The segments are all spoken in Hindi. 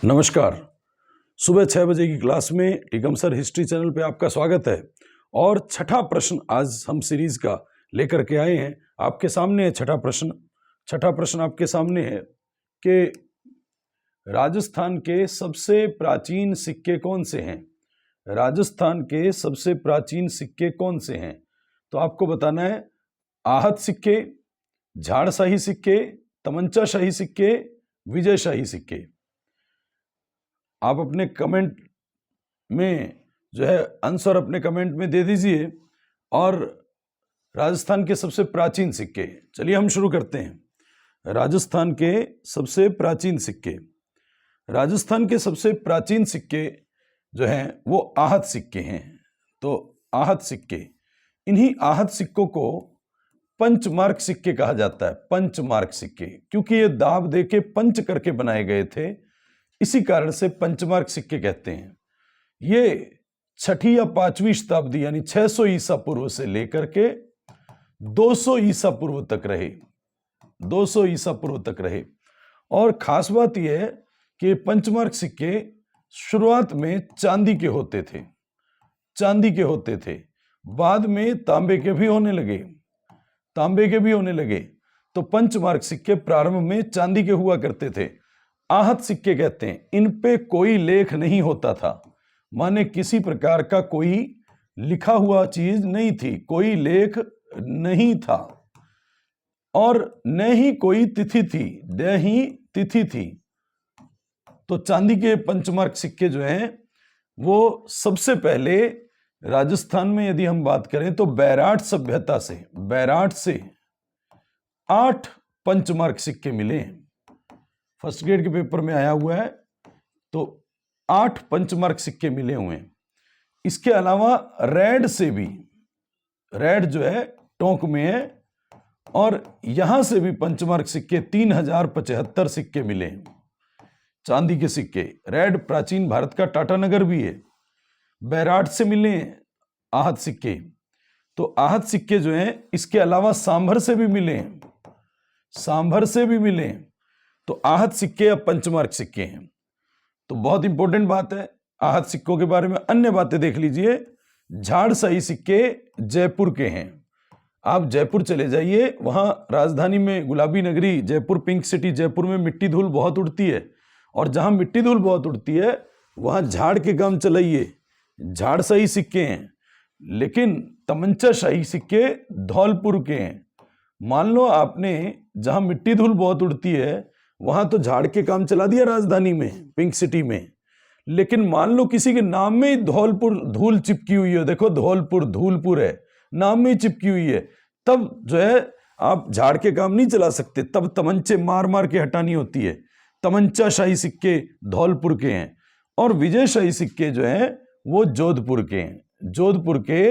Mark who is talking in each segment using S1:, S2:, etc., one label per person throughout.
S1: नमस्कार। सुबह 6 बजे की क्लास में टीकम सर हिस्ट्री चैनल पे आपका स्वागत है। और छठा प्रश्न आज हम सीरीज का लेकर के आए हैं। आपके सामने है छठा प्रश्न आपके सामने है कि राजस्थान के सबसे प्राचीन सिक्के कौन से हैं। राजस्थान के सबसे प्राचीन सिक्के कौन से हैं? तो आपको बताना है आहत सिक्के, झाड़शाही सिक्के, तमंचाशाही सिक्के, विजयशाही सिक्के। आप अपने कमेंट में जो है आंसर अपने कमेंट में दे दीजिए। और राजस्थान के सबसे प्राचीन सिक्के, चलिए हम शुरू करते हैं। राजस्थान के सबसे प्राचीन सिक्के, राजस्थान के सबसे प्राचीन सिक्के जो हैं वो आहत सिक्के हैं। तो आहत सिक्के, इन्हीं आहत सिक्कों को पंचमार्क सिक्के कहा जाता है। पंचमार्क सिक्के, क्योंकि ये दाब दे के पंच करके बनाए गए थे, इसी कारण से पंचमार्क सिक्के कहते हैं। ये छठी या 5वीं शताब्दी यानी 600 ईसा पूर्व से लेकर के 200 ईसा पूर्व तक रहे। 200 ईसा पूर्व तक रहे। और खास बात यह है कि पंचमार्क सिक्के शुरुआत में चांदी के होते थे, बाद में तांबे के भी होने लगे। तो पंचमार्क सिक्के प्रारंभ में चांदी के हुआ करते थे। आहत सिक्के कहते हैं, इन पे कोई लेख नहीं होता था, माने किसी प्रकार का कोई लिखा हुआ चीज नहीं थी, कोई लेख नहीं था और न ही कोई तिथि थी। तो चांदी के पंचमार्क सिक्के जो हैं वो सबसे पहले राजस्थान में यदि हम बात करें तो बैराट सभ्यता से 8 पंचमार्क सिक्के मिले हैं। फर्स्ट ग्रेड के पेपर में आया हुआ है। तो 8 पंचमार्क सिक्के मिले हुए हैं। इसके अलावा रेड से भी, रेड जो है टोंक में है, और यहां से भी पंचमार्क सिक्के 3075 सिक्के मिले हैं, चांदी के सिक्के। रेड प्राचीन भारत का टाटानगर भी है। बैराट से मिले हैं आहत सिक्के। तो आहत सिक्के जो हैं, इसके अलावा सांभर से भी मिले हैं। तो आहत सिक्के या पंचमार्क सिक्के हैं। तो बहुत इंपॉर्टेंट बात है आहत सिक्कों के बारे में। अन्य बातें देख लीजिए। झाड़शाही सिक्के जयपुर के हैं। आप जयपुर चले जाइए, वहां राजधानी में गुलाबी नगरी जयपुर, पिंक सिटी जयपुर में मिट्टी धूल बहुत उड़ती है, और जहां मिट्टी धूल बहुत उड़ती है वहां झाड़ के काम चलाइए। झाड़शाही सिक्के हैं। लेकिन तमंचाशाही सिक्के धौलपुर के हैं। मान लो आपने जहां मिट्टी धूल बहुत उड़ती है वहां तो झाड़ के काम चला दिया राजधानी में, पिंक सिटी में, लेकिन मान लो किसी के नाम में ही धौलपुर धूल चिपकी हुई है, देखो धूलपुर है, नाम में ही चिपकी हुई है, तब जो है आप झाड़ के काम नहीं चला सकते, तब तमंचे मार के हटानी होती है। तमंचाशाही सिक्के धौलपुर के हैं। और विजयशाही सिक्के जो हैं वो जोधपुर के हैं। जोधपुर के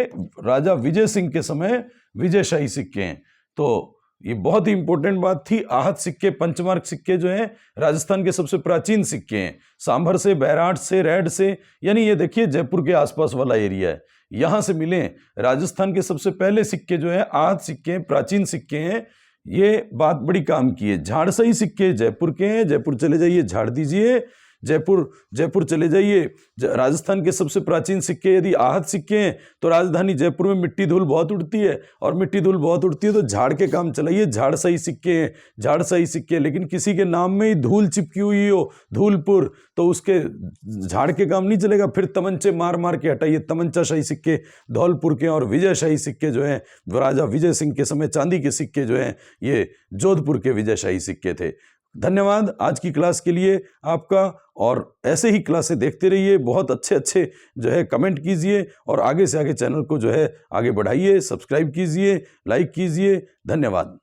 S1: राजा विजय सिंह के समय विजयशाही सिक्के हैं। तो ये बहुत ही इंपॉर्टेंट बात थी। आहत सिक्के, पंचमार्क सिक्के जो हैं राजस्थान के सबसे प्राचीन सिक्के हैं। सांभर से, बैराट से, रेड से, यानी ये देखिए जयपुर के आसपास वाला एरिया है, यहां से मिले। राजस्थान के सबसे पहले सिक्के जो हैं आहत सिक्के हैं, प्राचीन सिक्के हैं। ये बात बड़ी काम की है। झाड़शाही सिक्के जयपुर के हैं। जयपुर चले जाइए, झाड़ दीजिए। जयपुर चले जाइए। राजस्थान के सबसे प्राचीन सिक्के यदि आहत सिक्के हैं तो राजधानी जयपुर में मिट्टी धूल बहुत उड़ती है, और मिट्टी धूल बहुत उड़ती है तो झाड़ के काम चलाइए। झाड़शाही सिक्के हैं, झाड़शाही सिक्के। लेकिन किसी के नाम में ही धूल चिपकी हुई हो, धूलपुर, तो उसके झाड़ के काम नहीं चलेगा, फिर तमंचे मार के हटाइए। तमंचाशाही सिक्के धौलपुर के, और विजयशाही सिक्के जो हैं राजा विजय सिंह के समय चांदी के सिक्के जो हैं ये जोधपुर के विजयशाही सिक्के थे। धन्यवाद आज की क्लास के लिए आपका, और ऐसे ही क्लासें देखते रहिए। बहुत अच्छे जो है कमेंट कीजिए, और आगे से आगे चैनल को जो है आगे बढ़ाइए। सब्सक्राइब कीजिए, लाइक कीजिए। धन्यवाद।